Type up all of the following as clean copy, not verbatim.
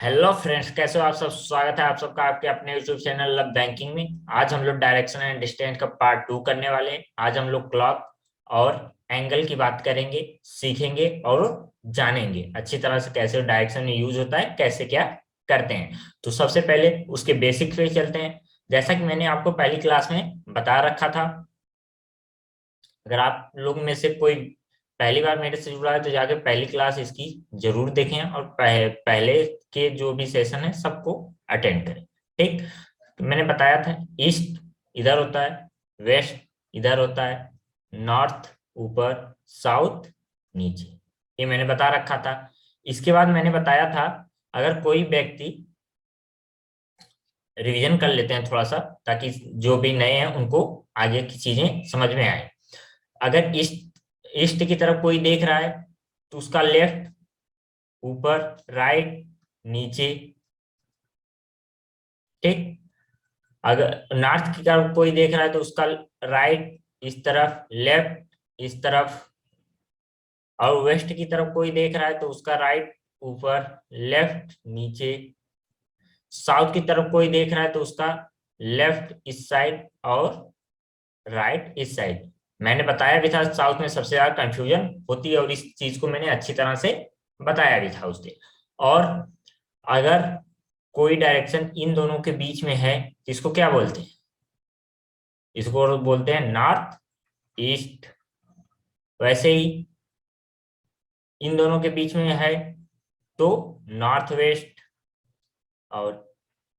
Hello friends, कैसे हो आप सब। स्वागत है आप सबका आपके अपने यूट्यूब चैनल लव बैंकिंग में। आज हम लोग डायरेक्शन एंड डिस्टेंस का पार्ट 2 करने वाले हैं। आज हम लोग क्लॉक और एंगल की बात करेंगे, सीखेंगे और जानेंगे अच्छी तरह से कैसे डायरेक्शन में यूज होता है, कैसे क्या करते हैं। तो सबसे पहले उसके बेसिक पे चलते हैं। जैसा कि मैंने आपको पहली क्लास में बता रखा था, अगर आप लोग में से कोई पहली बार मेरे से जुड़ा है तो जाके पहली क्लास इसकी जरूर देखें और पहले के जो भी सेशन है सबको अटेंड करें। ठीक। तो मैंने बताया था ईस्ट इधर होता है, वेस्ट इधर होता है, नॉर्थ ऊपर, साउथ नीचे, ये मैंने बता रखा था। इसके बाद मैंने बताया था अगर कोई व्यक्ति, रिवीजन कर लेते हैं थोड़ा सा ताकि जो भी नए हैं उनको आगे की चीजें समझ में आए। अगर ईस्ट ईस्ट की तरफ कोई देख रहा है तो उसका लेफ्ट ऊपर, राइट नीचे। ठीक। अगर नॉर्थ की तरफ कोई देख रहा है तो उसका राइट इस तरफ, लेफ्ट इस तरफ। और वेस्ट की तरफ कोई देख रहा है तो उसका राइट ऊपर, लेफ्ट नीचे। साउथ की तरफ कोई देख रहा है तो उसका लेफ्ट इस साइड और राइट इस साइड। मैंने बताया भी था साउथ में सबसे ज्यादा कंफ्यूजन होती है और इस चीज को मैंने अच्छी तरह से बताया भी था उस दिन। और अगर कोई डायरेक्शन इन दोनों के बीच में है तो इसको क्या बोलते हैं? इसको बोलते हैं नॉर्थ ईस्ट। वैसे ही इन दोनों के बीच में है तो नॉर्थ वेस्ट, और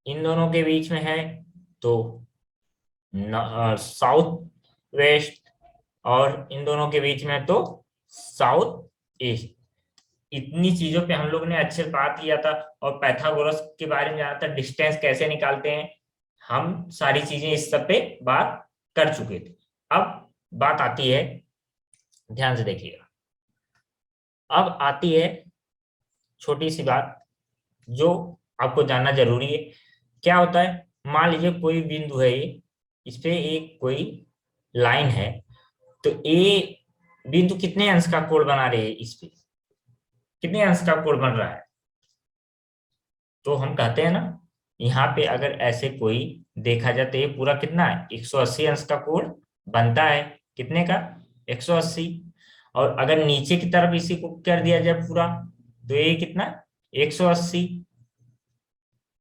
इन दोनों के बीच में है तो साउथ वेस्ट, और इन दोनों के बीच में तो साउथ ईस्ट। इतनी चीजों पे हम लोग ने अच्छे से बात किया था और पाइथागोरस के बारे में जाना था, डिस्टेंस कैसे निकालते हैं। हम सारी चीजें इस सब पे बात कर चुके थे। अब बात आती है, ध्यान से देखिएगा, अब आती है छोटी सी बात जो आपको जानना जरूरी है। क्या होता है, मान लीजिए कोई बिंदु है ये, इस पे एक कोई लाइन है, तो ए बिंदु कितने अंश का कोण बना रही है, इस पे कितने अंश का कोण बन रहा है। तो हम कहते हैं ना, यहाँ पे अगर ऐसे कोई देखा जाए तो ये पूरा कितना है, 180 अंश का कोण बनता है। कितने का? 180। और अगर नीचे की तरफ इसी को कर दिया जाए पूरा, तो ये कितना, 180।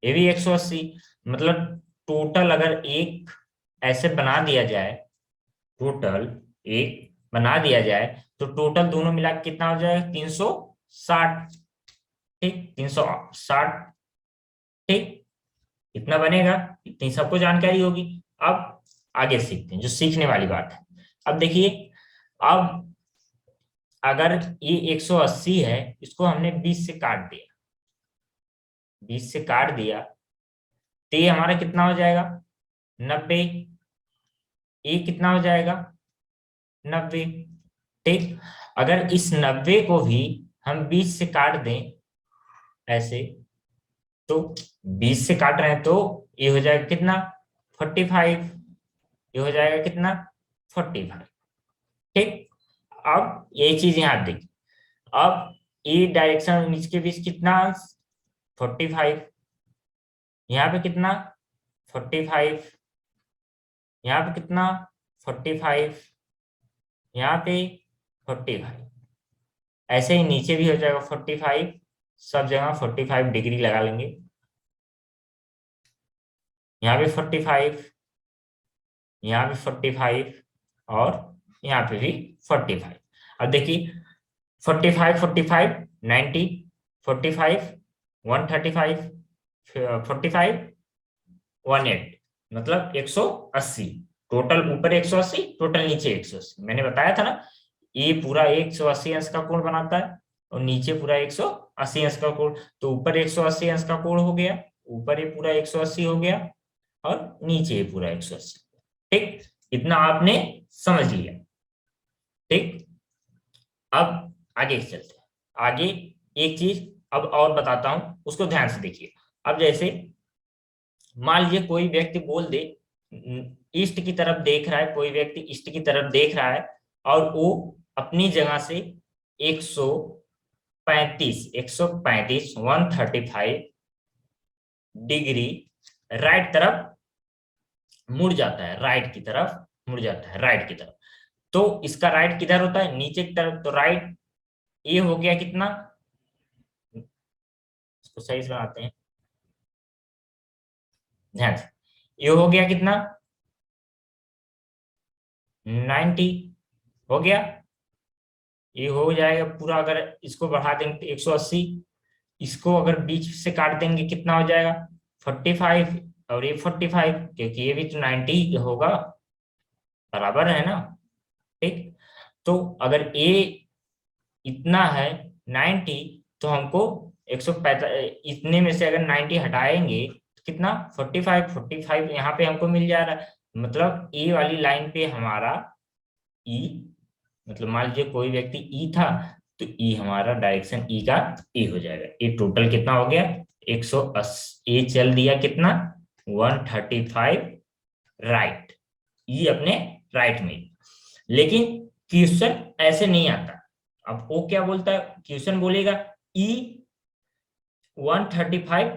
ये भी 180। मतलब टोटल अगर एक ऐसे बना दिया जाए, टोटल एक बना दिया जाए तो टोटल दोनों मिला के कितना हो जाएगा, 360। ठीक, 360। ठीक, इतना बनेगा। इतनी सबको जानकारी होगी। अब आगे सीखते हैं जो सीखने वाली बात है। अब देखिए, अब अगर ये 180 है, इसको हमने 20 से काट दिया, 20 से काट दिया तो ये हमारा कितना हो जाएगा, 90। ये कितना हो जाएगा, 90। ठीक। अगर इस 90 को भी हम 20 से काट दें ऐसे, तो 20 से काट रहे हैं तो ये हो जाएगा कितना, 45। ये हो जाएगा कितना, 45। ठीक। अब यही चीज यहाँ देखिए, अब ये डायरेक्शन और नीचे के बीच कितना, 45। यहाँ पे कितना, 45। यहाँ पे कितना, 45। यहाँ पे 45। ऐसे ही नीचे भी हो जाएगा 45। सब जगह 45 डिग्री लगा लेंगे। यहाँ पे 45, यहाँ पे 45, और यहाँ पे भी 45। अब देखिए, 45, 45, 90, 45, 135, 45, 18, मतलब 180। टोटल ऊपर 180, टोटल नीचे 180। मैंने बताया था ना, ये पूरा 180 अंश का कोण बनाता है और नीचे पूरा 180 अंश का कोण। तो ऊपर 180 अंश का कोण हो गया, ऊपर ये पूरा 180 हो गया, और नीचे ये पूरा 180। ठीक, इतना आपने समझ लिया। ठीक। अब आगे चलते हैं। आगे एक चीज अब और बताता हूं, उसको ध्यान से देखिए। अब जैसे मान लीजिए कोई व्यक्ति बोल दे, ईस्ट की तरफ देख रहा है, कोई व्यक्ति ईस्ट की तरफ देख रहा है और वो अपनी जगह से 135, 135, 135 डिग्री राइट तरफ मुड़ जाता है, राइट की तरफ मुड़ जाता है, राइट की तरफ। तो इसका राइट किधर होता है, नीचे की तरफ। तो राइट ये हो गया कितना, इसको सही से बनाते हैं ध्यान से, ये हो गया कितना 90 हो गया, ये हो जाएगा पूरा। अगर इसको बढ़ा देंगे तो 180, इसको अगर बीच से काट देंगे कितना हो जाएगा 45, और ये 45, क्योंकि ये भी तो 90 होगा, बराबर है ना। ठीक, तो अगर ए इतना है 90, तो हमको 145 इतने में से अगर 90 हटाएंगे तो कितना 45, 45 यहाँ पे हमको मिल जा रहा है। मतलब ए वाली लाइन पे हमारा ई, मतलब मान लीजिए कोई व्यक्ति ई था, तो ई हमारा डायरेक्शन ई का ए हो जाएगा। ये टोटल कितना हो गया 180, ए चल दिया कितना 135 राइट, ई अपने राइट में। लेकिन क्वेश्चन ऐसे नहीं आता। अब वो क्या बोलता है, क्वेश्चन बोलेगा ई 135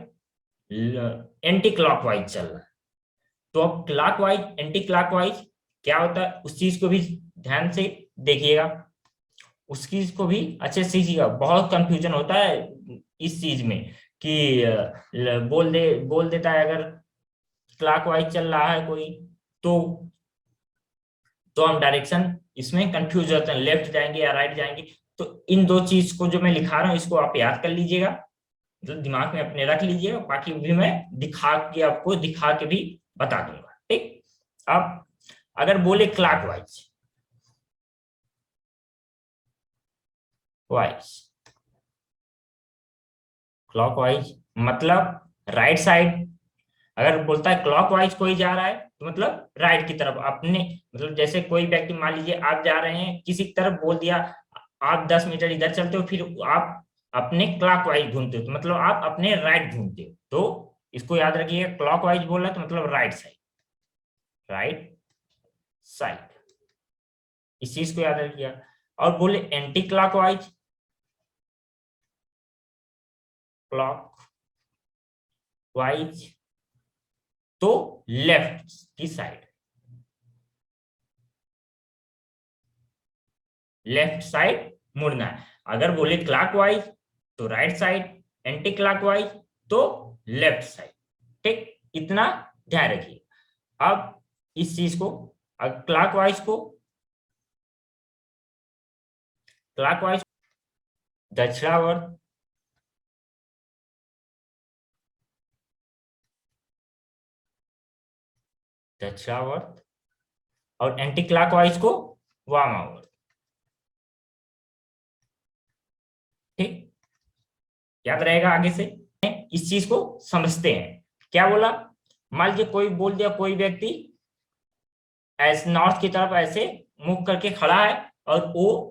एंटी क्लॉकवाइज चल रहा है। तो अब क्लॉकवाइज एंटी क्लॉकवाइज क्या होता है, उस चीज को भी ध्यान से देखिएगा, उस चीज को भी अच्छे से सीखिएगा। बहुत कंफ्यूजन होता है इस चीज में कि बोल देता है अगर क्लॉकवाइज चल रहा है कोई, तो हम डायरेक्शन इसमें कंफ्यूज होते हैं, लेफ्ट जाएंगे या राइट जाएंगे। तो इन दो चीज को जो मैं लिखा रहा हूँ इसको आप याद कर लीजिएगा, मतलब दिमाग में अपने रख लीजिएगा, बाकी भी मैं आपको दिखा के भी बता दूंगा। ठीक, अब अगर बोले क्लॉकवाइज क्लॉकवाइज मतलब राइट साइड। अगर बोलता है क्लॉकवाइज कोई जा रहा है तो मतलब राइट की तरफ अपने, मतलब जैसे कोई व्यक्ति मान लीजिए आप जा रहे हैं किसी की तरफ, बोल दिया आप 10 मीटर इधर चलते हो, फिर आप अपने क्लॉकवाइज घूमते हो, तो मतलब आप अपने राइट घूमते हो। तो इसको याद रखिएगा, क्लॉकवाइज बोल रहा है तो मतलब राइट साइड, राइट साइड, इस चीज को याद रखिएगा। और बोले एंटी क्लॉकवाइज, क्लॉकवाइज तो लेफ्ट की साइड, लेफ्ट साइड मुड़ना है। अगर बोले क्लॉकवाइज तो राइट साइड, एंटी क्लॉकवाइज तो लेफ्ट साइड। ठीक, इतना ध्यान रखिए। अब इस चीज को क्लॉकवाइज दक्षिणावर्त, दक्षिणावर्त, और एंटी क्लॉकवाइज को वामावर्त। ठीक, याद रहेगा आगे से। इस चीज को समझते हैं, क्या बोला, मान लीजिए कोई बोल दिया कोई व्यक्ति ऐसे नॉर्थ की तरफ ऐसे मुख करके खड़ा है और वो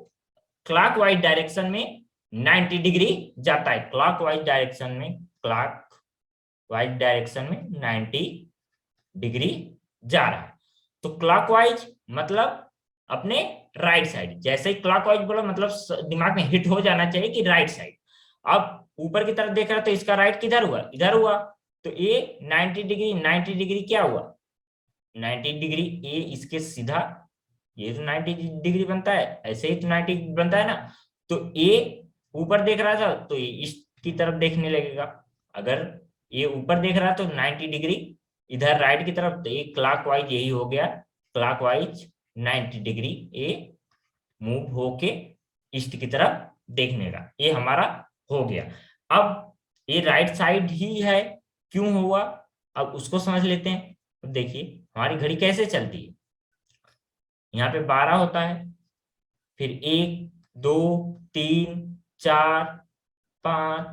क्लॉकवाइज डायरेक्शन में 90 डिग्री जाता है, क्लॉकवाइज डायरेक्शन में 90 डिग्री जा रहा है। तो क्लॉकवाइज मतलब अपने राइट साइड, जैसे ही क्लॉकवाइज बोला मतलब दिमाग में हिट हो जाना चाहिए कि राइट साइड। अब ऊपर की तरफ देख रहा तो इसका राइट किधर हुआ, इधर हुआ, तो ये 90 डिग्री क्या हुआ 90 डिग्री, ये इसके सीधा, ये तो 90 डिग्री बनता है, ऐसे ही तो 90 बनता है ना। तो ये ऊपर देख रहा था तो ये इसकी तरफ देखने लगेगा, अगर ये ऊपर देख रहा तो 90 डिग्री इधर राइट की तरफ, तो ये क्लॉकवाइज यही हो गया, क्लॉकवाइज 90 डिग्री ये मूव होके ईस्ट की तरफ देखने का, ये हमारा हो गया। अब ये राइट साइड ही है, क्यों हुआ अब उसको समझ लेते हैं। तो देखिए हमारी घड़ी कैसे चलती है, यहाँ पे 12 होता है, फिर 1 2 3 4 5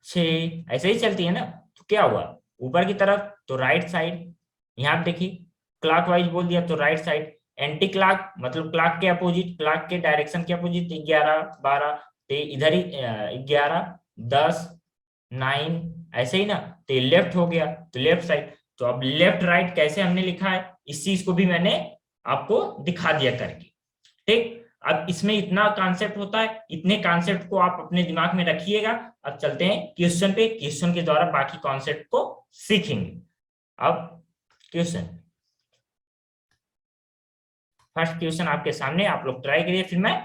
6 ऐसे ही चलती है ना। तो क्या हुआ ऊपर की तरफ तो राइट साइड, यहाँ देखिए क्लॉकवाइज बोल दिया तो राइट साइड, एंटी क्लॉक मतलब क्लॉक के अपोजिट, क्लॉक के डायरेक्शन के अपोजिट 11 12, तो इधर ही 11 10 9 ऐसे ही ना, तो लेफ्ट हो गया तो लेफ्ट साइड। तो अब लेफ्ट राइट कैसे हमने लिखा है इस चीज को भी मैंने आपको दिखा दिया करके। ठीक, अब इसमें इतना कॉन्सेप्ट होता है, इतने कॉन्सेप्ट को आप अपने दिमाग में रखिएगा। अब चलते हैं क्वेश्चन पे, क्वेश्चन के द्वारा बाकी कॉन्सेप्ट को सीखेंगे। अब क्वेश्चन, फर्स्ट क्वेश्चन आपके सामने, आप लोग ट्राई करिए फिर मैं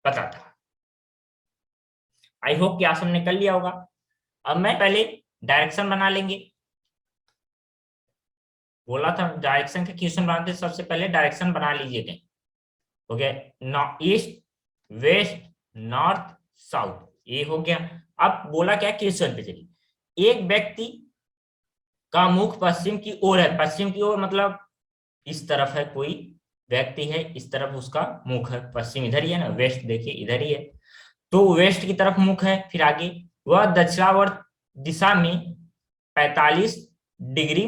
बताता हूं। आई होप कि आप सबने कर लिया होगा। अब मैं पहले डायरेक्शन बना लेंगे, बोला था डायरेक्शन का क्वेश्चन बनाते सबसे पहले डायरेक्शन बना लीजिए। हो गया ईस्ट वेस्ट नॉर्थ साउथ, ये हो गया। अब बोला क्या क्वेश्चन पे चलिए, एक व्यक्ति का मुख पश्चिम की ओर है, पश्चिम की ओर मतलब इस तरफ है, कोई व्यक्ति है इस तरफ उसका मुख है, पश्चिम इधर ही है ना, वेस्ट देखिए इधर ही है, तो वेस्ट की तरफ मुख है। फिर आगे वह दक्षिणावर्त दिशा में 45 डिग्री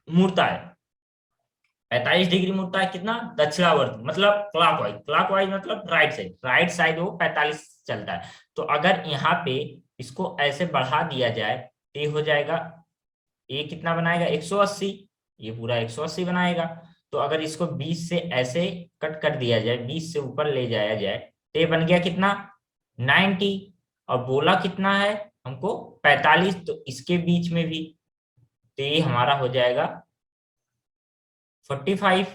मुड़ता है, 45 डिग्री मुड़ता है, कितना दक्षिणावर्त मतलब क्लॉकवाइज, क्लॉकवाइज मतलब राइट साइड, राइट साइड वो 45 चलता है। तो अगर यहाँ पे इसको ऐसे बढ़ा दिया जाए तो ये हो जाएगा, ये कितना बनाएगा 180, ये पूरा 180 बनाएगा। तो अगर इसको 20 से ऐसे कट कर दिया जाए, 20 से ऊपर ले जाया जाए तो ये बन गया कितना 90, और बोला कितना है हमको 45, तो इसके बीच में भी तो ये हमारा हो जाएगा 45,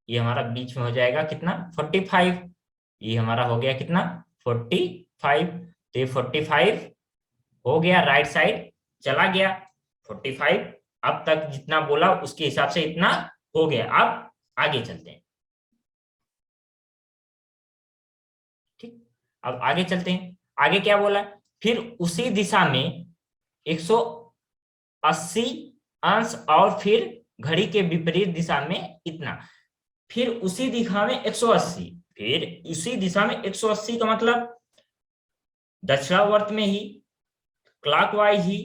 ये हमारा बीच में हो जाएगा कितना 45, ये हमारा हो गया कितना 45, तो ये 45 हो गया, राइट साइड चला गया 45। अब तक जितना बोला उसके हिसाब से इतना हो गया। अब आगे चलते हैं, ठीक, अब आगे चलते हैं। आगे क्या बोला, फिर उसी दिशा में 180 अंश और फिर घड़ी के विपरीत दिशा में इतना, फिर उसी दिशा में 180, फिर इसी दिशा में 180 का मतलब दक्षिणावर्त में ही क्लॉकवाइज ही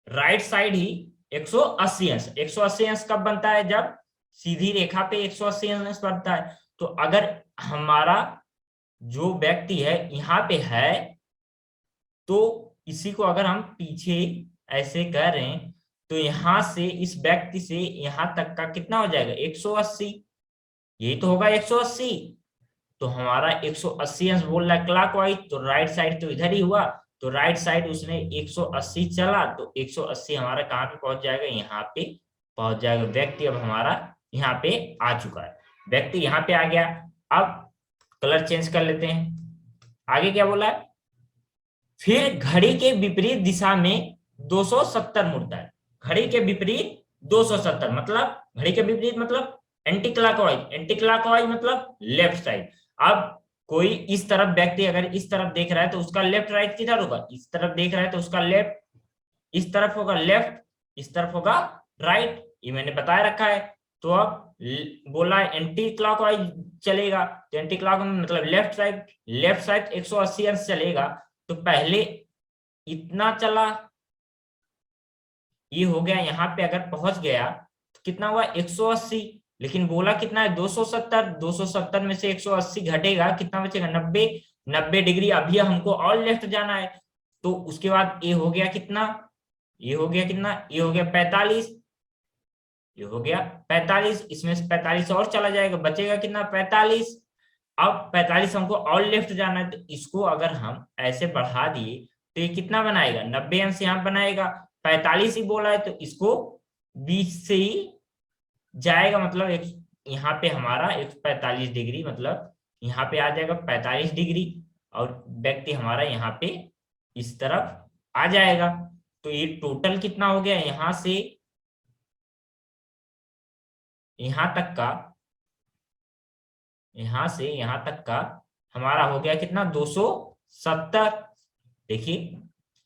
राइट साइड ही 180 अंश। 180 अंश कब बनता है, जब सीधी रेखा पे 180 अंश बनता है। तो अगर हमारा जो व्यक्ति है यहाँ पे है, तो इसी को अगर हम पीछे ऐसे कर रहे हैं तो यहाँ से इस व्यक्ति से यहाँ तक का कितना हो जाएगा 180, यही तो होगा 180। तो हमारा 180 अंश बोल रहा है क्लॉकवाइज, तो राइट साइड तो इधर ही हुआ, तो राइट साइड उसने 180 चला, तो 180 हमारा कहाँ पे पहुंच जाएगा, यहाँ पे पहुंच जाएगा। व्यक्ति अब हमारा यहाँ पे आ चुका है, व्यक्ति यहाँ पे आ गया। अब कलर चेंज कर लेते हैं। आगे क्या बोला है, फिर घड़ी के विपरीत दिशा में 270 मुड़ता है, घड़ी के विपरीत 270 मतलब घड़ी के विपरीत मतलब एंटी क्लॉकवाइज, एंटी क्लॉकवाइज मतलब लेफ्ट साइड। अब कोई इस तरफ व्यक्ति अगर इस तरफ देख रहा है तो उसका लेफ्ट राइट किधर होगा, इस तरफ देख रहा है तो उसका लेफ्ट इस तरफ होगा लेफ्ट, इस तरफ होगा राइट, ये मैंने बताया रखा है। तो अब बोला है एंटी क्लॉकवाइज चलेगा, तो एंटी क्लॉकवाइज मतलब लेफ्ट साइड 180 अंश चलेगा। तो पहले इतना चला, ये हो गया, यहाँ पे अगर पहुंच गया तो कितना हुआ 180, लेकिन बोला कितना है 270, 270 में से 180 घटेगा, कितना बचेगा 90, 90 डिग्री। अभी हमको और लेफ्ट जाना है, तो उसके बाद ये हो गया कितना, ये हो गया कितना, ये हो गया 45, ये हो गया 45, इसमें से 45 और चला जाएगा, बचेगा कितना 45। अब 45 हमको और लेफ्ट जाना है, तो इसको अगर हम ऐसे बढ़ा दिए तो ये कितना बनाएगा 90 अंश यहाँ बनाएगा, 45 ही बोला है तो इसको 20 से ही जाएगा, मतलब एक यहाँ पे हमारा 145 डिग्री, मतलब यहाँ पे आ जाएगा 45 डिग्री, और व्यक्ति हमारा यहाँ पे इस तरफ आ जाएगा। तो ये टोटल कितना हो गया, यहाँ से यहाँ तक का, यहां से यहां तक का हमारा हो गया कितना 270। देखिए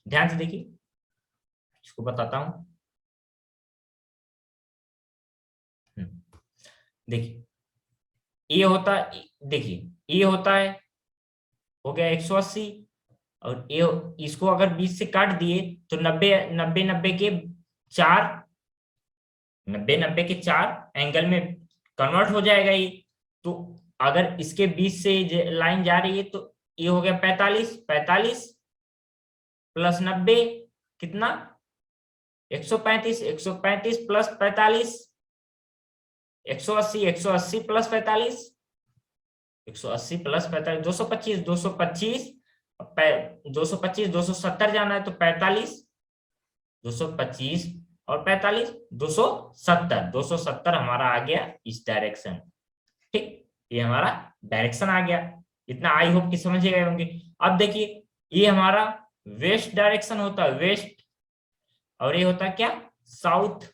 ध्यान से देखिए, इसको बताता हूं। देखिए ये होता, देखिए ये होता है, हो गया 180, और ये इसको अगर 20 से काट दिए तो 90 90 90 के 4, 90 90 के 4 एंगल में कन्वर्ट हो जाएगा ये। तो अगर इसके 20 से लाइन जा रही है तो ये हो गया 45, 45 प्लस 90 कितना 135, 135 प्लस 45 180, 180 प्लस 45 180 प्लस 45, 225, 225, 225, 270 जाना है तो 45, 225 और 45, 270, 270 हमारा आ गया इस डायरेक्शन। ठीक, ये हमारा डायरेक्शन आ गया। इतना आई होप कि समझ गए होंगे। अब देखिए, ये हमारा वेस्ट डायरेक्शन होता है, वेस्ट, और ये होता है क्या, साउथ।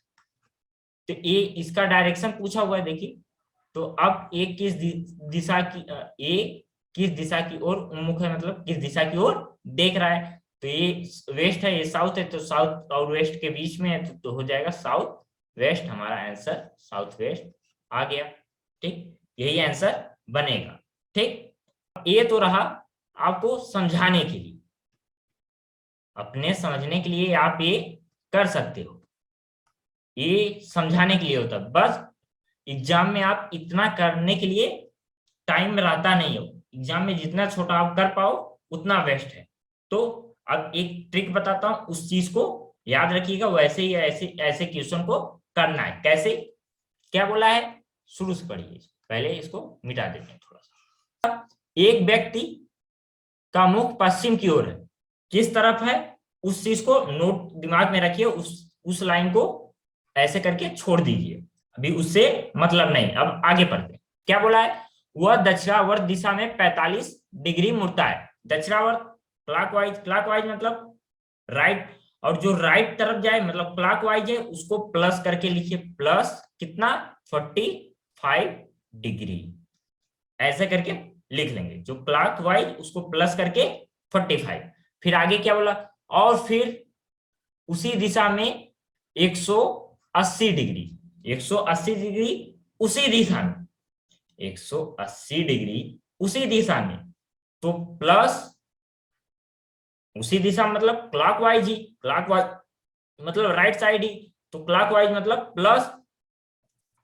तो ये इसका डायरेक्शन पूछा हुआ है देखिए। तो अब ए किस दिशा की, ए किस दिशा की ओर उन्मुख है, मतलब किस दिशा की ओर देख रहा है। तो ये वेस्ट है, ये साउथ है, तो साउथ और वेस्ट के बीच में है, तो हो जाएगा साउथ वेस्ट। हमारा आंसर साउथ वेस्ट आ गया। ठीक, यही आंसर बनेगा। ठीक, ये तो रहा आपको समझाने के लिए, अपने समझने के लिए आप ये कर सकते हो, ये समझाने के लिए होता है। बस एग्जाम में आप इतना करने के लिए टाइम रहता नहीं हो, एग्जाम में जितना छोटा आप कर पाओ उतना बेस्ट है। तो अब एक ट्रिक बताता हूं, उस चीज को याद रखिएगा, वैसे ही ऐसे ऐसे क्वेश्चन को करना है। कैसे, क्या बोला है, शुरू से पढ़िए, पहले इसको मिटा देते हैं थोड़ा सा। एक व्यक्ति का मुख पश्चिम की ओर है, किस तरफ है, उस चीज को नोट दिमाग में रखिए, उस लाइन को ऐसे करके छोड़ दीजिए, अभी उससे मतलब नहीं। अब आगे पढ़ते हैं, क्या बोला है, वह दक्षिणावर्त दिशा में 45 डिग्री मुड़ता है। दक्षिणावर्त क्लॉकवाइज, क्लॉकवाइज मतलब राइट, और जो राइट तरफ जाए मतलब क्लॉकवाइज है उसको प्लस करके लिखिए, प्लस कितना, 45 डिग्री, ऐसे करके लिख लेंगे। जो क्लॉकवाइज उसको प्लस करके 45। फिर आगे क्या बोला, और फिर उसी दिशा में 180 डिग्री, 180 डिग्री उसी दिशा में, 180 डिग्री उसी दिशा में, तो प्लस उसी दिशा मतलब क्लॉकवाइज ही, क्लॉकवाइज मतलब राइट साइड ही, तो क्लॉकवाइज मतलब प्लस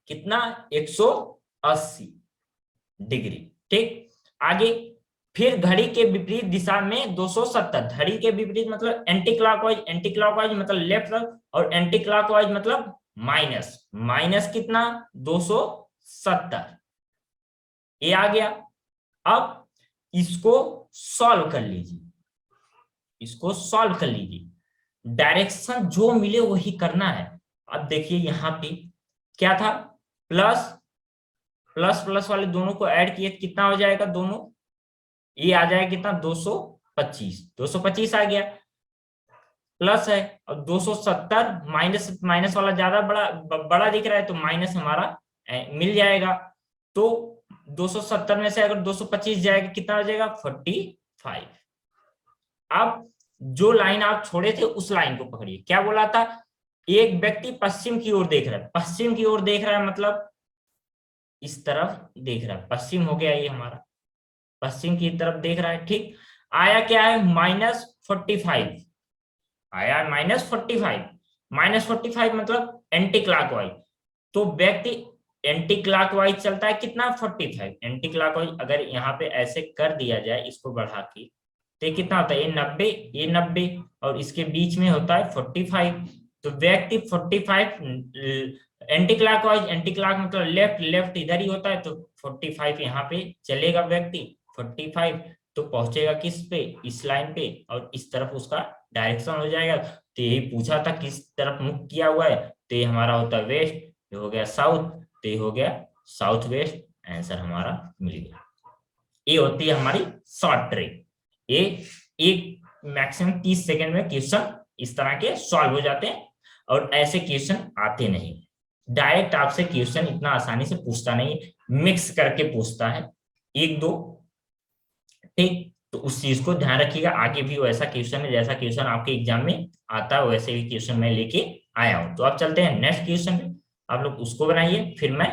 कितना, 180 डिग्री। ठीक, आगे फिर घड़ी के विपरीत दिशा में 270, घड़ी के विपरीत मतलब एंटी क्लॉकवाइज, एंटी क्लॉकवाइज मतलब लेफ्ट तरफ, और एंटी क्लॉकवाइज मतलब माइनस, माइनस कितना, 270। ये आ गया। अब इसको सॉल्व कर लीजिए, इसको सॉल्व कर लीजिए, डायरेक्शन जो मिले वही करना है। अब देखिए यहाँ पे क्या था, प्लस प्लस प्लस वाले दोनों को ऐड किए कितना हो जाएगा, दोनों ये आ जाएगा कितना, 225, 225 आ गया, प्लस है, और 270 माइनस, माइनस वाला ज्यादा बड़ा बड़ा दिख रहा है तो माइनस हमारा मिल जाएगा। तो 270 में से अगर 225 जाएगा कितना हो जाएगा, 45। अब जो लाइन आप छोड़े थे उस लाइन को पकड़िए, क्या बोला था, एक व्यक्ति पश्चिम की ओर देख रहा है, पश्चिम की ओर देख रहा है मतलब इस तरफ देख रहा है, पश्चिम हो गया ये हमारा, पश्चिम की तरफ देख रहा है। ठीक, आया क्या है, -45 आया, -45, -45 मतलब एंटी क्लॉकवाइज, तो व्यक्ति एंटी क्लॉकवाइज चलता है कितना, 45 एंटी क्लॉकवाइज। अगर यहाँ पे ऐसे कर दिया जाए इसको बढ़ा के, तो ये कितना होता है, ये 90, ये 90, और इसके बीच में होता है 45, तो व्यक्ति 45 एंटी क्लॉकवाइज, एंटी क्लॉक मतलब लेफ्ट, लेफ्ट इधर ही होता है, तो 45 यहाँ पे चलेगा व्यक्ति 45, तो पहुंचेगा किस पे, इस लाइन पे, और इस तरफ उसका डायरेक्शन हो जाएगा। तो यही पूछा था किस तरफ मुख किया हुआ है, तो ये हमारा होता है वेस्ट, ये हो गया साउथ, तो ये हो गया साउथ वेस्ट, आंसर हमारा मिल गया। ये होती है हमारी शॉर्ट ट्रिक। ये एक मैक्सिमम 30 सेकंड में क्वेश्चन इस तरह के सॉल्व हो जाते हैं, और ऐसे क्वेश्चन आते नहीं, डायरेक्ट आपसे क्वेश्चन इतना आसानी से पूछता नहीं, मिक्स करके पूछता है एक दो। ठीक, तो उस चीज को ध्यान रखिएगा, आगे भी वैसा क्वेश्चन है जैसा क्वेश्चन आपके एग्जाम में आता है वैसे ही क्वेश्चन मैं लेके आया हूं। तो अब चलते हैं नेक्स्ट क्वेश्चन पे, आप लोग उसको बनाइए फिर मैं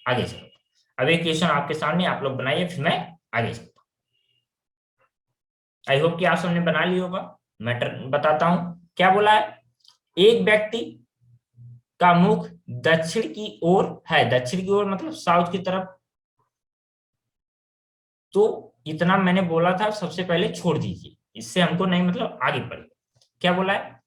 आगे चलूंगा। अब एक क्वेश्चन आपके सामने, आप लोग बनाइए फिर मैं आगे चलता हूँ। आई होप कि आप सबने बना लिया होगा। मैं बताता हूं क्या बोला है, एक व्यक्ति का मुख दक्षिण की ओर है, दक्षिण की ओर मतलब साउथ की तरफ, तो इतना मैंने बोला था सबसे पहले छोड़ दीजिए, इससे हमको नहीं मतलब आगे पढ़िए। क्या बोला है,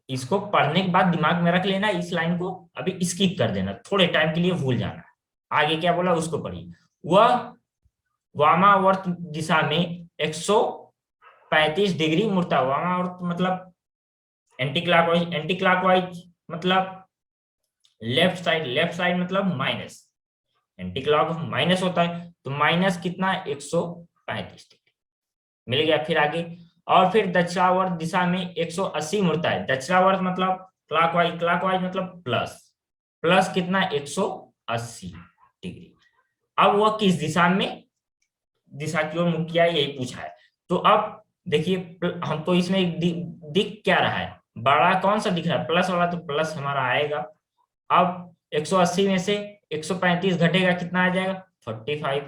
इसको पढ़ने के बाद दिमाग में रख लेना, इस लाइन को अभी स्किप कर देना, थोड़े टाइम के लिए भूल जाना। आगे क्या बोला उसको पढ़िए, वह वामावर्त दिशा में 135 डिग्री मुड़ता है। वामावर्त मतलब एंटी क्लॉकवाइज, एंटी क्लॉकवाइज मतलब लेफ्ट साइड, लेफ्ट साइड मतलब माइनस, एंटी क्लॉक माइनस होता है, तो माइनस कितना, 135 डिग्री मिल गया। फिर आगे, और फिर दक्षिणावर्त दिशा में 180 मुड़ता है। दक्षिणावर्त मतलब क्लॉकवाइज, क्लॉकवाइज मतलब प्लस, प्लस कितना, 180 डिग्री। अब वह किस दिशा में, दिशा की ओर मुख किया, यही पूछा है। तो अब देखिए हमको इसमें एक दिख क्या रहा है, बड़ा कौन सा दिख रहा है, प्लस वाला, तो प्लस हमारा आएगा। अब 180 में से 135 घटेगा, कितना आ जाएगा, 45।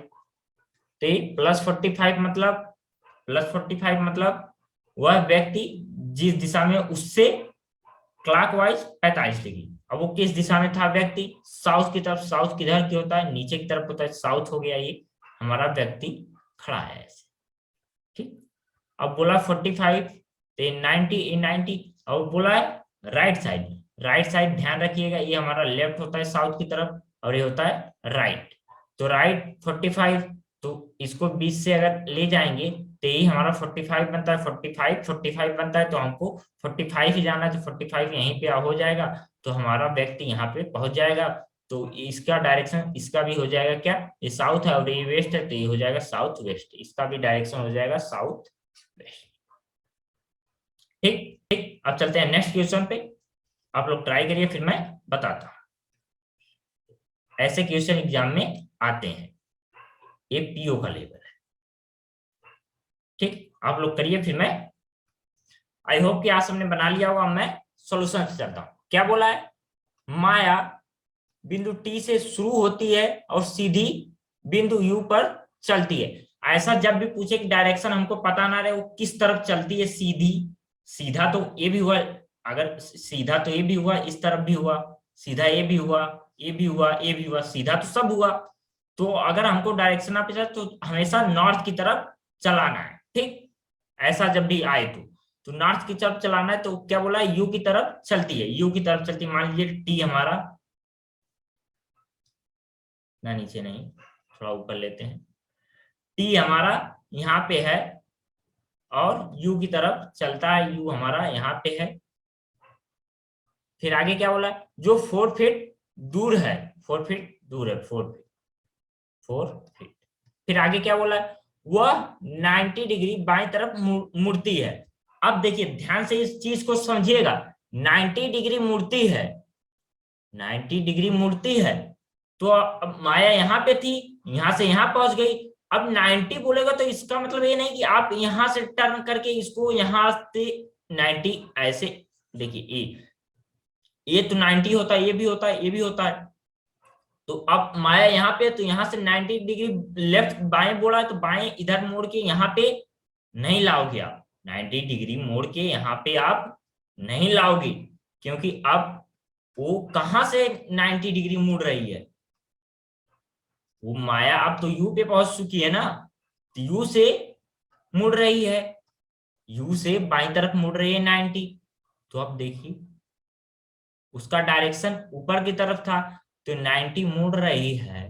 तो प्लस 45 मतलब, प्लस 45 मतलब वह व्यक्ति जिस दिशा में, उससे क्लॉकवाइज 45 डिग्री। अब वो किस दिशा में था व्यक्ति, साउथ की तरफ। साउथ किधर की होता है, नीचे की तरफ होता है, साउथ हो गया ये हमारा व्यक्ति खड़ा है ऐसे, ठीक। अब बोला 45, तो 90, और बोला है राइट साइड, राइट साइड ध्यान रखिएगा, ये हमारा लेफ्ट होता है साउथ की तरफ, और ये होता है राइट। तो राइट 45, तो इसको 20 से अगर ले जाएंगे तो यही हमारा 45 बनता है, 45 बनता है, तो हमको 45 ही जाना है, तो 45 यहीं पे हो जाएगा, तो हमारा व्यक्ति यहाँ पे पहुंच जाएगा। तो इसका डायरेक्शन, इसका भी हो जाएगा क्या, ये साउथ है और ये वेस्ट है, तो ये हो जाएगा साउथ वेस्ट, इसका भी डायरेक्शन हो जाएगा साउथ वेस्ट। ठीक ठीक, अब चलते हैं नेक्स्ट क्वेश्चन पे। आप लोग ट्राई करिए, फिर मैं बताता हूं। ऐसे क्वेश्चन एग्जाम में आते हैं, ये पीओ का लेवल है, ठीक। आप लोग करिए, फिर मैं, आई होप कि आज सबने बना लिया होगा। मैं सॉल्यूशन से चलता हूं। क्या बोला है, माया बिंदु टी से शुरू होती है और सीधी बिंदु यू पर चलती है। ऐसा जब भी पूछे कि डायरेक्शन हमको पता ना रहे वो किस तरफ चलती है, सीधी, सीधा तो ये भी हुआ, अगर सीधा तो ये भी हुआ, इस तरफ भी हुआ, सीधा ये भी हुआ, ये भी हुआ, ये भी हुआ, सीधा तो सब हुआ। तो अगर हमको डायरेक्शन आप तो हमेशा नॉर्थ की तरफ चलाना है, ठीक। ऐसा जब भी आए तो नॉर्थ की तरफ चलाना है, तो क्या बोला है, यू की तरफ चलती है, यू की तरफ चलती है। मान लीजिए टी हमारा, ना नीचे नहीं, थोड़ा ऊपर लेते हैं, टी हमारा यहाँ पे है और यू की तरफ चलता है, यू हमारा यहाँ पे है। फिर आगे क्या बोला, जो 4 फीट दूर है, 4 फीट दूर है, 4 फीट, 4 फीट। फिर आगे क्या बोला, वह 90 डिग्री बाएं तरफ मुड़ती है। अब देखिए ध्यान से इस चीज को समझिएगा, 90 डिग्री मुड़ती है, 90 डिग्री मुड़ती है, तो अब माया यहाँ पे थी, यहां से यहां पहुंच गई। अब 90 बोलेगा तो इसका मतलब ये नहीं कि आप यहां से टर्न करके इसको यहां से 90 ऐसे, देखिए ये तो 90 होता है, ये भी होता है, ये भी होता है। तो अब माया यहाँ पे, तो यहाँ से 90 डिग्री लेफ्ट बाएं बोला है, तो बाएं इधर मोड़ के यहाँ पे नहीं लाओगे आप, 90 डिग्री मोड़ के यहाँ पे आप नहीं लाओगे, क्योंकि अब वो कहां से 90 डिग्री मुड़ रही है, वो माया अब तो यू पे पहुंच चुकी है ना, तो यू से मुड़ रही है, यू से बाईं तरफ मुड़ रही है 90। तो अब देखिए उसका डायरेक्शन ऊपर की तरफ था, तो 90 मुड़ रही है,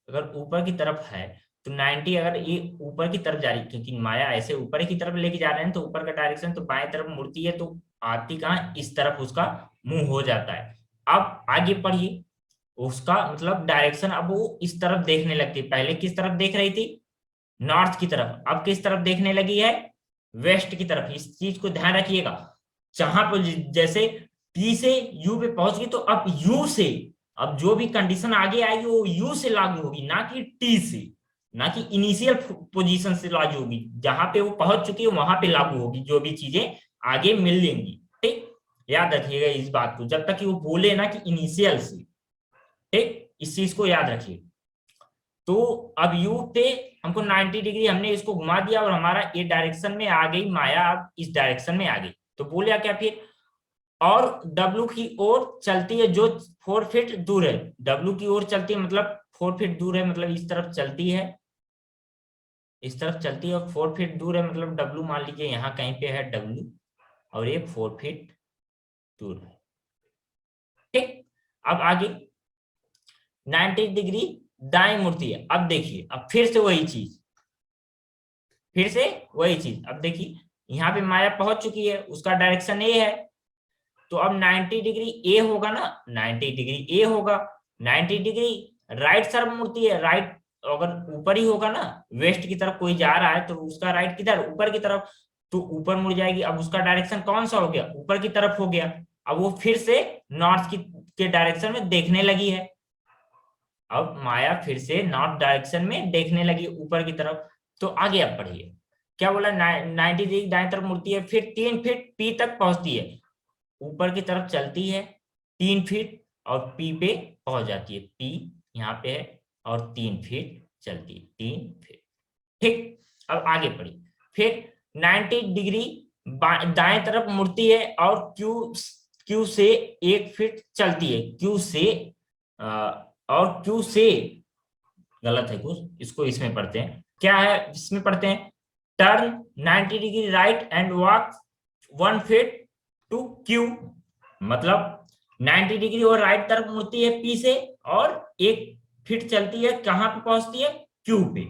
अगर ऊपर की तरफ है तो 90 अगर ये ऊपर की तरफ जा रही, क्योंकि माया ऐसे ऊपर की तरफ लेके जा रहे हैं, तो ऊपर का डायरेक्शन तो बाएं तरफ मुड़ती है, तो आती कहाँ, इस तरफ उसका मुंह हो जाता है। अब आगे पढ़िए, उसका मतलब डायरेक्शन अब वो इस तरफ देखने लगती है, पहले किस तरफ देख रही थी, नॉर्थ की तरफ, अब किस तरफ देखने लगी है, वेस्ट की तरफ। इस चीज को ध्यान रखिएगा, जहां पर जैसे पी से यू पे पहुंच गई, तो अब यू से, अब जो भी कंडीशन आगे आएगी वो यू से लागू होगी, ना कि टी से, ना कि इनिशियल पोजीशन से लागू होगी, जहां पे वो पहुंच चुकी है वहां पे लागू होगी जो भी चीजें आगे मिल लेंगी, ठीक। याद रखिएगा इस बात को, जब तक कि वो बोले ना कि इनिशियल से, ठीक, इस चीज को याद रखिए। तो अब यू पे हमको 90 डिग्री हमने इसको घुमा दिया और हमारा ये डायरेक्शन में आ गई माया, अब इस डायरेक्शन में आ गई, तो बोलिया क्या फिर, और डब्ल्यू की ओर चलती है जो 4 फीट दूर है, डब्ल्यू की ओर चलती है मतलब 4 फीट दूर है, मतलब इस तरफ चलती है, इस तरफ चलती है, और 4 फीट दूर है, मतलब डब्ल्यू मान लीजिए यहाँ कहीं पे है डब्ल्यू, और ये 4 फीट दूर है, ठीक। अब आगे 90 डिग्री दाएं मुड़ती है। अब देखिए, अब फिर से वही चीज, फिर से वही चीज। अब देखिए यहाँ पे माया पहुंच चुकी है, उसका डायरेक्शन ए है, तो अब 90 डिग्री ए होगा ना, 90 डिग्री ए होगा। 90 डिग्री राइट तरफ मुड़ती है, राइट अगर ऊपर ही होगा ना, वेस्ट की तरफ कोई जा रहा है तो उसका राइट किधर, ऊपर की तरफ, तो ऊपर मुड़ जाएगी। अब उसका डायरेक्शन कौन सा हो गया, ऊपर की तरफ हो गया। अब वो फिर से नॉर्थ की के डायरेक्शन में देखने लगी है। अब माया फिर से नॉर्थ डायरेक्शन में देखने लगी ऊपर की तरफ। तो आगे अब पढ़िए क्या बोला, 90 डिग्री दाएं तरफ मुड़ती है, फिर 3 फीट पी तक पहुंचती है, ऊपर की तरफ चलती है 3 फीट और पी पे पहुंच जाती है। पी यहाँ पे है और 3 फीट चलती है, 3 फीट। ठीक, अब आगे पढ़िए। फिर 90 डिग्री दाएं तरफ मुड़ती है और क्यू क्यू से 1 फीट चलती है, क्यू से और क्यू से, गलत है कुछ, इसको इसमें पढ़ते हैं, क्या है इसमें पढ़ते हैं, turn 90 degree right and walk 1 feet to Q. मतलब 90 डिग्री और राइट तरफ मुड़ती है पी से, और 1 फीट चलती है, कहां पे पहुंचती है, क्यू पे।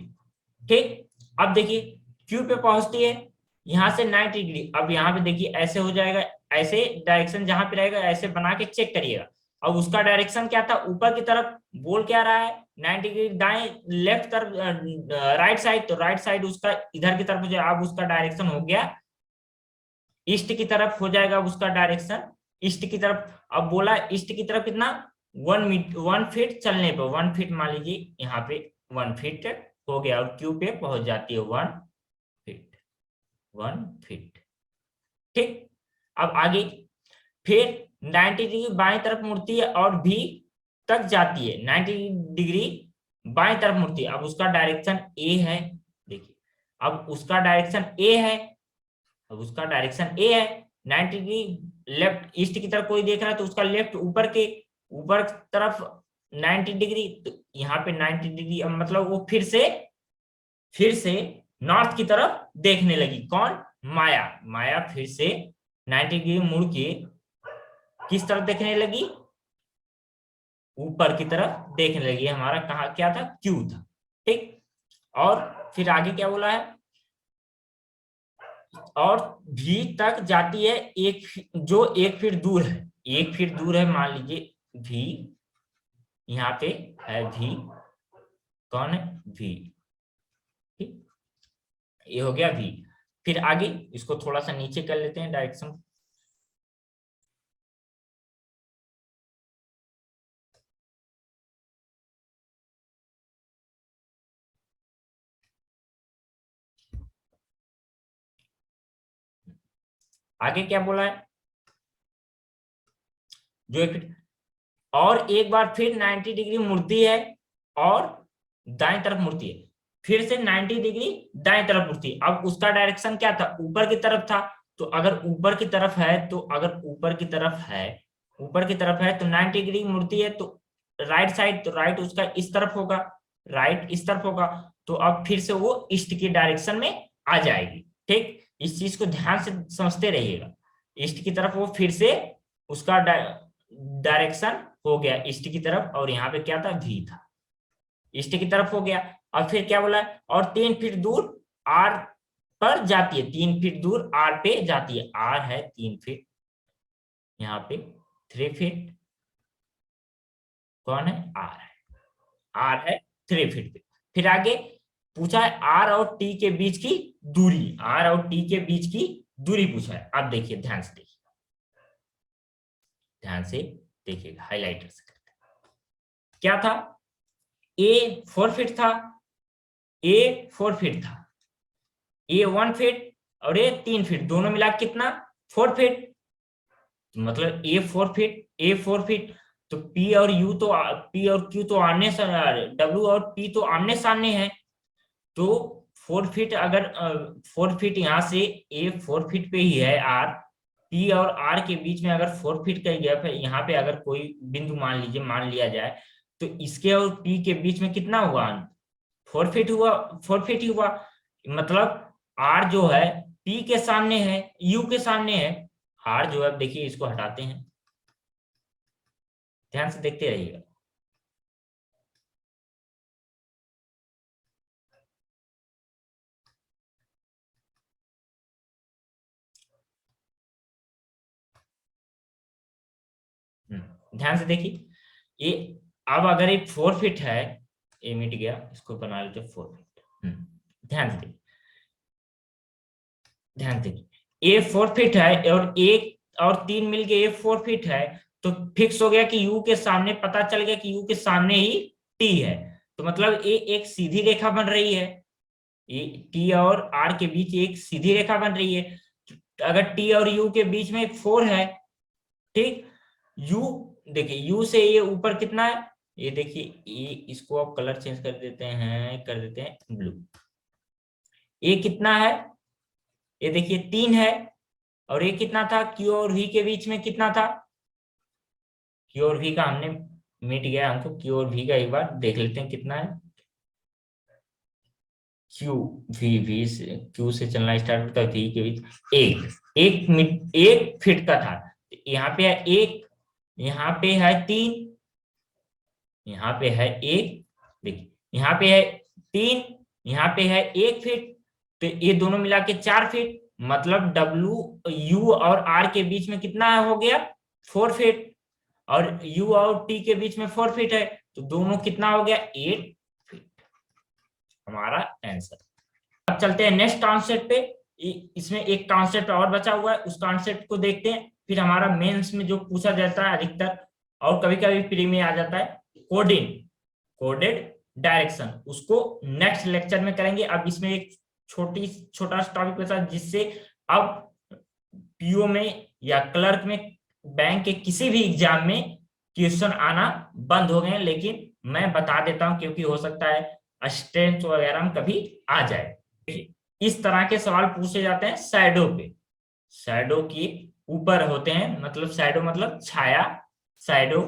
ठीक, अब देखिए क्यू पे पहुंचती है, यहां से 90 डिग्री, अब यहाँ पे देखिए ऐसे हो जाएगा, ऐसे डायरेक्शन जहां पे रहेगा ऐसे बना के चेक करिएगा। अब उसका डायरेक्शन क्या था, ऊपर की तरफ, बोल क्या रहा है, 90 डिग्री दाएं, लेफ्ट तरफ, राइट साइड, तो राइट साइड उसका इधर की तरफ हो जाए। अब उसका डायरेक्शन हो गया ईस्ट की तरफ हो जाएगा, उसका डायरेक्शन ईस्ट की तरफ। अब बोला ईस्ट की तरफ कितना, 1 फीट चलने पर, 1 फीट मान लीजिए यहाँ पे 1 फीट हो गया, और क्यू पे पहुंच जाती है 1 फीट, 1 फीट। ठीक, अब आगे फिर 90 डिग्री बाएं तरफ मुड़ती है और भी तक जाती है, 90 डिग्री बाएं तरफ मुड़ती है। अब उसका डायरेक्शन ए है, देखिए अब उसका डायरेक्शन ए है, अब उसका डायरेक्शन ए है। 90 डिग्री लेफ्ट ईस्ट की तरफ कोई देख रहा है तो उसका लेफ्ट ऊपर के ऊपर तरफ 90 डिग्री, तो यहाँ पे 90 डिग्री, अब मतलब वो फिर से नॉर्थ की तरफ देखने लगी। कौन, माया। माया फिर से 90 डिग्री मुड़ के किस तरफ देखने लगी, ऊपर की तरफ देखने लगी। हमारा कहा क्या था, क्यू था। ठीक, और फिर आगे क्या बोला है, और भी तक जाती है, जो 1 फीट दूर है, 1 फीट दूर है मान लीजिए भी, यहाँ पे है भी, कौन है, भी। ठीक, ये हो गया भी। फिर आगे इसको थोड़ा सा नीचे कर लेते हैं डायरेक्शन। आगे क्या बोला है, जो 1 फीट, और एक बार फिर 90 डिग्री मुड़ती है और दाएं तरफ मुड़ती है, फिर से 90 डिग्री दाएं तरफ मुड़ती है। अब उसका डायरेक्शन क्या था, ऊपर की तरफ था, तो अगर ऊपर की तरफ है, तो अगर ऊपर की तरफ है, ऊपर की तरफ है तो 90 डिग्री मुड़ती है, तो राइट साइड, तो राइट उसका इस तरफ होगा, राइट इस तरफ होगा, तो अब फिर से वो ईस्ट की डायरेक्शन में आ जाएगी। ठीक, इस चीज को ध्यान से समझते रहिएगा। ईस्ट की तरफ वो फिर से उसका डायरेक्शन हो गया ईस्ट की तरफ, और यहाँ पे क्या था, भी था, ईस्ट की तरफ हो गया। और फिर क्या बोला, और 3 फीट दूर आर पर जाती है, 3 फीट दूर आर पे जाती है, आर है 3 फीट, यहाँ पे 3 फीट, कौन है, आर है, आर है 3 फीट पे। फिर आगे पूछा है आर और टी के बीच की दूरी, आर और टी के बीच की दूरी पूछा है। आप देखिए ध्यान से देखिए, ध्यान से देखिएगा, हाईलाइटर से करते हैं। क्या था, ए 4 फीट था, ए 4 फीट था, ए 1 फीट और ए 3 फीट, दोनों मिला कितना, 4 फीट, मतलब ए 4 फीट, तो पी और यू तो पी और क्यू तो आमने, डब्ल्यू और पी तो आमने सामने है, तो 4 फीट, अगर 4 फीट यहाँ से, ए 4 फीट पे ही है, आर पी और आर के बीच में अगर 4 फीट का गैप है, यहाँ पे अगर कोई बिंदु मान लीजिए, मान लिया जाए, तो इसके और पी के बीच में कितना हुआ, 4 फीट हुआ, 4 फीट ही हुआ। मतलब आर जो है पी के सामने है, यू के सामने है, आर जो है, देखिए इसको हटाते हैं, ध्यान से देखते रहिएगा। ध्यान से देखिए, ये अब अगर ये 4 फीट है, ये मिट गया, इसको बना लेते 4 फीट। ध्यान से देखिए, ध्यान से देखिए, ये 4 फीट है और एक और 3 मिलके ये 4 फीट है, तो फिक्स हो गया कि यू के सामने, पता चल गया कि यू के सामने ही टी है। तो मतलब ये एक सीधी रेखा बन रही है, ये टी और आर के बीच एक सीधी रेखा बन रही है। अगर टी और यू के बीच में 4 है, ठीक, यू देखिए, यू से ये ऊपर कितना है, ये देखिए, ये इसको आप कलर चेंज कर देते हैं ब्लू। ये कितना है, ये देखिए 3 है, और ये कितना था, क्यू और वी के बीच में कितना था, क्यू और वी का हमने मिट गया, हमको क्यू और वी का एक बार देख लेते हैं कितना है। क्यू वी से, क्यू से चलना स्टार्ट होता है, वी के बीच एक फीट का था। यहाँ पे है 1, यहाँ पे है 3, यहाँ पे है 1, देखिए यहाँ पे है 3, यहाँ पे है 1 फीट, तो ये दोनों मिला के 4 फीट, मतलब डब्ल्यू यू और आर के बीच में कितना हो गया, 4 फीट, और यू और टी के बीच में 4 फीट है, तो दोनों कितना हो गया, 8 फीट, हमारा आंसर। अब चलते हैं नेक्स्ट कॉन्सेप्ट पे। इसमें एक कॉन्सेप्ट और बचा हुआ है, उस कॉन्सेप्ट को देखते हैं, फिर हमारा मेंस में जो पूछा जाता है अधिकतर, और कभी कभी प्री में आ जाता है, कोडेड डायरेक्शन, उसको नेक्स्ट लेक्चर में करेंगे। अब इसमें एक छोटा टॉपिक बचा, जिससे अब पीओ में या क्लर्क में, बैंक के किसी भी एग्जाम में क्वेश्चन आना बंद हो गए, लेकिन मैं बता देता हूं, क्योंकि हो सकता है असिस्टेंट वगैरह में कभी आ जाए। इस तरह के सवाल पूछे जाते हैं शैडो पे, शैडो के ऊपर होते हैं, मतलब शैडो मतलब छाया, शैडो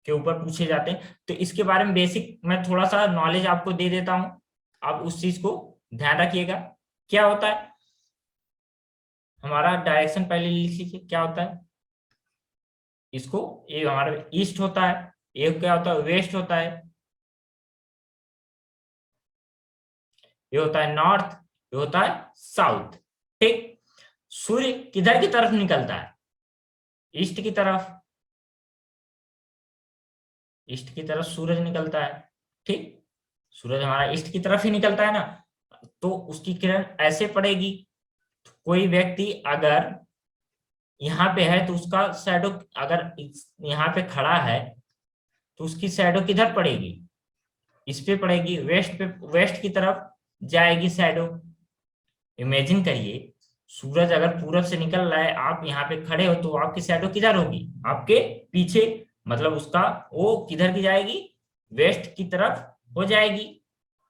के ऊपर पूछे जाते हैं। तो इसके बारे में बेसिक मैं थोड़ा सा नॉलेज आपको दे देता हूं, आप उस चीज को ध्यान रखिएगा। क्या होता है हमारा, डायरेक्शन पहले लिख लीजिए, क्या होता है, इसको, ये हमारा ईस्ट होता है, ये क्या होता है, वेस्ट होता है, ये होता है नॉर्थ, ये होता है साउथ, ठीक। सूर्य किधर की तरफ निकलता है, ईस्ट की तरफ, ईस्ट की तरफ सूरज निकलता है, ठीक, सूरज हमारा ईस्ट की तरफ ही निकलता है ना, तो उसकी किरण ऐसे पड़ेगी। कोई व्यक्ति अगर यहाँ पे है तो उसका शैडो, अगर यहाँ पे खड़ा है तो उसकी शैडो किधर पड़ेगी, इस पे पड़ेगी, वेस्ट की तरफ जाएगी शैडो। इमेजिन करिए, सूरज अगर पूरब से निकल रहा है, आप यहाँ पे खड़े हो, तो आपकी शैडो किधर होगी, आपके पीछे, मतलब उसका वो किधर की जाएगी, वेस्ट की तरफ हो जाएगी,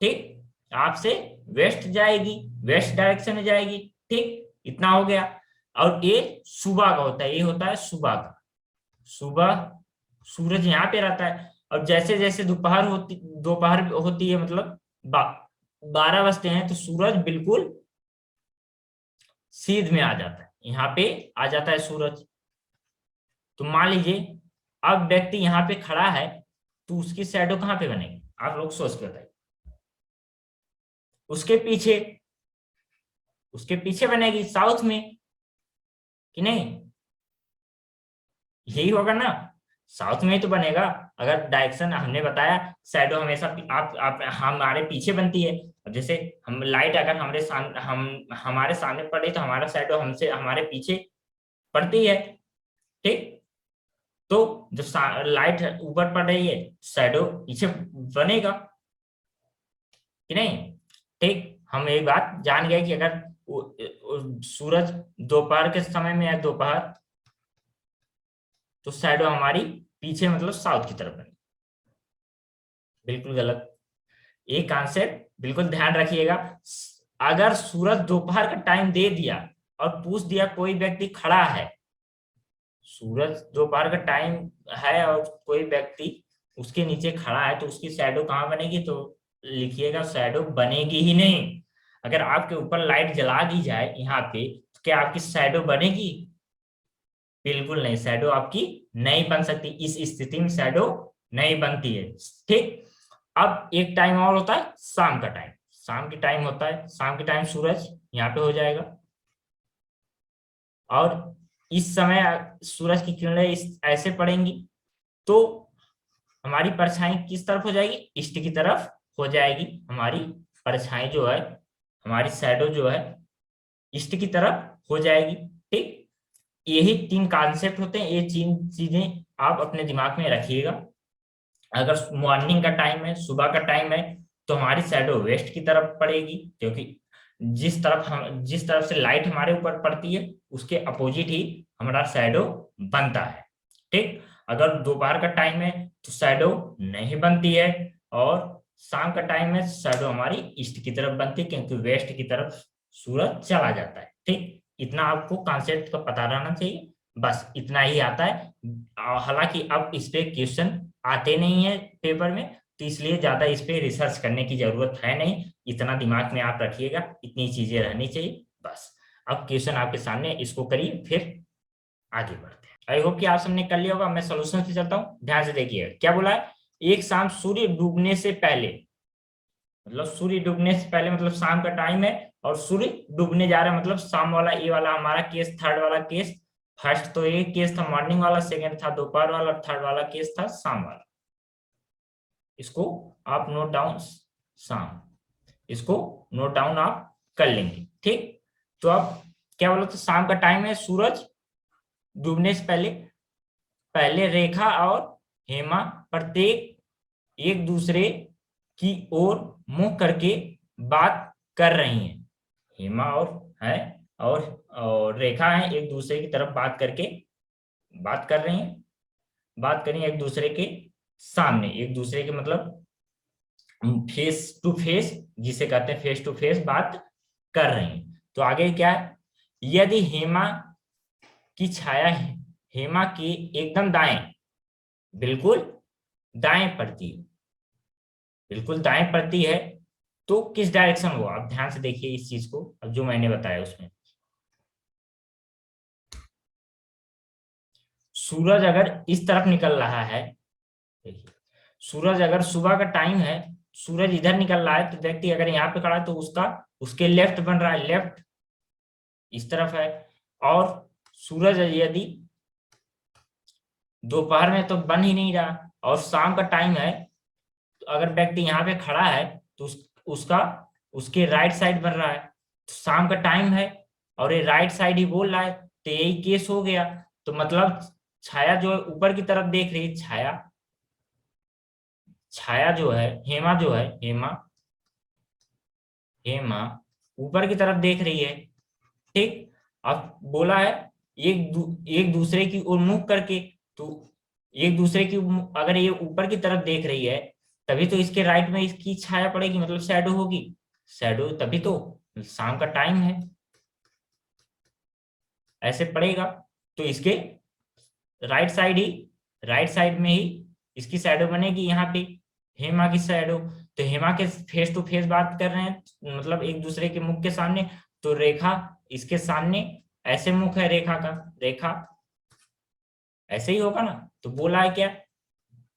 ठीक, आपसे वेस्ट जाएगी, वेस्ट डायरेक्शन में जाएगी, ठीक, इतना हो गया। और ये सुबह का होता है, ये होता है सुबह का, सुबह सूरज यहाँ पे रहता है, और जैसे जैसे दोपहर होती है, मतलब 12 बजते हैं, तो सूरज बिल्कुल सीध में आ जाता है, यहाँ पे आ जाता है सूरज। तो मान लीजिए अब व्यक्ति यहाँ पे खड़ा है, तो उसकी शैडो कहाँ पे बनेगी, आप लोग सोच के बताइए, उसके पीछे, उसके पीछे बनेगी साउथ में, कि नहीं, यही होगा ना, साउथ में ही तो बनेगा। अगर डायरेक्शन हमने बताया, शैडो हमेशा आप हमारे पीछे बनती है। अब जैसे हम लाइट अगर हमारे सामने पड़े, तो हमारा शैडो हमसे हमारे पीछे पड़ती है, ठीक। तो जब लाइट ऊपर पड़ रही है, शैडो पीछे बनेगा, कि नहीं, ठीक। हम एक बात जान गए कि अगर सूरज दोपहर के समय में है, दोपहर, तो शैडो हमारी पीछे, मतलब साउथ की तरफ बनेगी, बिल्कुल गलत। ये कॉन्सेप्ट बिल्कुल ध्यान रखिएगा। अगर सूरज दोपहर का टाइम दे दिया और पूछ दिया कोई व्यक्ति खड़ा है, सूरज दोपहर का टाइम है और कोई व्यक्ति उसके नीचे खड़ा है, तो उसकी शैडो कहाँ बनेगी, तो लिखिएगा शैडो बनेगी ही नहीं। अगर आपके ऊपर लाइट जला दी जाए यहाँ पे, तो क्या आपकी शैडो बनेगी, बिल्कुल नहीं, शैडो आपकी नहीं बन सकती, इस स्थिति में शैडो नहीं बनती है, ठीक। अब एक टाइम और होता है शाम का टाइम, शाम की टाइम होता है, शाम के टाइम सूरज यहाँ पे हो जाएगा, और इस समय सूरज की किरणें ऐसे पड़ेंगी, तो हमारी परछाई किस तरफ हो जाएगी, ईस्ट की तरफ हो जाएगी। हमारी परछाई जो है, हमारी शैडो जो है ईस्ट की तरफ हो जाएगी। ठीक, यही 3 कॉन्सेप्ट होते हैं, ये 3 चीजें आप अपने दिमाग में रखिएगा। अगर मॉर्निंग का टाइम है, सुबह का टाइम है, तो हमारी शैडो वेस्ट की तरफ पड़ेगी, क्योंकि जिस तरफ से लाइट हमारे ऊपर पड़ती है उसके अपोजिट ही हमारा शैडो बनता है। ठीक, अगर दोपहर का टाइम है तो शैडो नहीं बनती है, और शाम का टाइम है शैडो हमारी ईस्ट की तरफ बनती है, क्योंकि वेस्ट की तरफ सूरज चला जाता है। ठीक, इतना आपको कॉन्सेप्ट का पता रहना चाहिए, बस इतना ही आता है। हालांकि अब इस पे क्वेश्चन आते नहीं है पेपर में, तो इसलिए ज्यादा इस पे रिसर्च करने की जरूरत है नहीं। इतना दिमाग में आप रखिएगा, इतनी चीजें रहनी चाहिए बस। अब क्वेश्चन आपके सामने, इसको करिए, फिर आगे बढ़ते हैं। आई होप कि आप सबने कर लिया होगा। मैं सोल्यूशन से चलता हूँ, ध्यान से देखिए क्या बोला है। एक शाम सूर्य डूबने से पहले, मतलब सूर्य डूबने से पहले मतलब शाम का टाइम है, और सूर्य डूबने जा रहा है, मतलब शाम वाला, ये वाला हमारा केस, थर्ड वाला केस। फर्स्ट तो ये केस था मॉर्निंग वाला, सेकंड था दोपहर वाला, और थर्ड वाला केस था शाम वाला। इसको आप नोट डाउन, शाम, इसको नोट डाउन आप कर लेंगे। ठीक, तो अब क्या बोला, तो शाम का टाइम है, सूरज डूबने से पहले, पहले रेखा और हेमा प्रत्येक एक दूसरे की ओर मुंह करके बात कर रही हैं। हेमा और है और रेखा है, एक दूसरे की तरफ बात करके बात कर रही हैं, बात करें एक दूसरे के सामने, एक दूसरे के मतलब फेस टू फेस, जिसे कहते हैं फेस टू फेस बात कर रही हैं। तो आगे क्या है, यदि हेमा की छाया हेमा के एकदम दाएं, बिल्कुल दाएं पड़ती है, बिल्कुल दाएं पड़ती है, तो किस डायरेक्शन हुआ। आप ध्यान से देखिए इस चीज को, अब जो मैंने बताया उसमें, सूरज अगर इस तरफ निकल रहा है, देखिए सूरज अगर सुबह का टाइम है, सूरज इधर निकल रहा है, तो व्यक्ति अगर यहाँ पे खड़ा है तो उसका उसके लेफ्ट बन रहा है, लेफ्ट इस तरफ है। और सूरज यदि दोपहर में तो बन ही नहीं रहा, और शाम का टाइम है, तो अगर व्यक्ति यहाँ पे खड़ा है तो उसका उसके राइट साइड बन रहा है, तो शाम का टाइम है और ये राइट साइड ही बोल रहा है, तो यही केस हो गया। तो मतलब छाया जो है ऊपर की तरफ देख रही है, छाया, छाया जो है, हेमा जो है, हेमा, हेमा ऊपर की तरफ देख रही है। ठीक, अब बोला है एक दूसरे की ओर मुंह करके, तो एक दूसरे की अगर ये ऊपर की तरफ देख रही है, तभी तो इसके राइट में इसकी छाया पड़ेगी, मतलब शैडो होगी, शैडो तभी तो, शाम का टाइम है, ऐसे पड़ेगा। तो इसके राइट साइड ही, राइट साइड में ही इसकी शैडो बनेगी, यहाँ पे हेमा की शैडो। तो हेमा के फेस टू फेस बात कर रहे हैं, मतलब एक दूसरे के मुख के सामने, तो रेखा इसके सामने, ऐसे मुख है रेखा का, रेखा ऐसे ही होगा ना। तो बोला है क्या,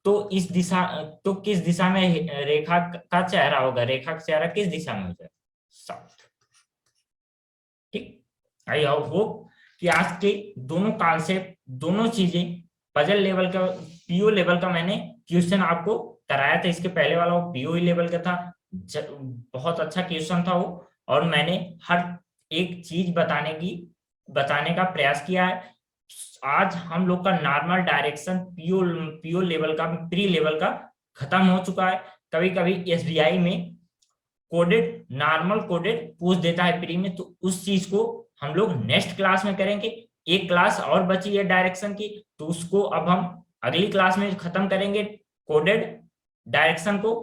तो इस दिशा, तो किस दिशा में रेखा का चेहरा होगा, रेखा का चेहरा किस दिशा में होगा, साउथ। ठीक, आई होप कि आज के दोनों कॉन्सेप्ट, दोनों चीजें, पजल लेवल का, पीओ लेवल का मैंने क्वेश्चन आपको कराया था। इसके पहले वाला वो पीओ लेवल का था, बहुत अच्छा क्वेश्चन था वो, और मैंने हर एक चीज बताने का प्रयास किया है। आज हम लोग का नॉर्मल डायरेक्शन पीओ लेवल का, प्री लेवल का खत्म हो चुका है। कभी कभी एसबीआई में कोडेड, नॉर्मल कोडेड पूछ देता है प्री में, तो उस चीज को हम लोग नेक्स्ट क्लास में करेंगे। एक क्लास और बची है डायरेक्शन की, तो उसको अब हम अगली क्लास में खत्म करेंगे, कोडेड डायरेक्शन को।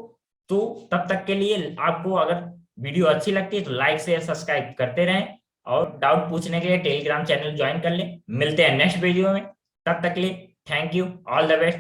तो तब तक के लिए आपको अगर वीडियो अच्छी लगती है तो लाइक शेयर सब्सक्राइब करते रहें, और डाउट पूछने के लिए टेलीग्राम चैनल ज्वाइन कर लें। मिलते हैं नेक्स्ट वीडियो में, तब तक के लिए thank you, all the best.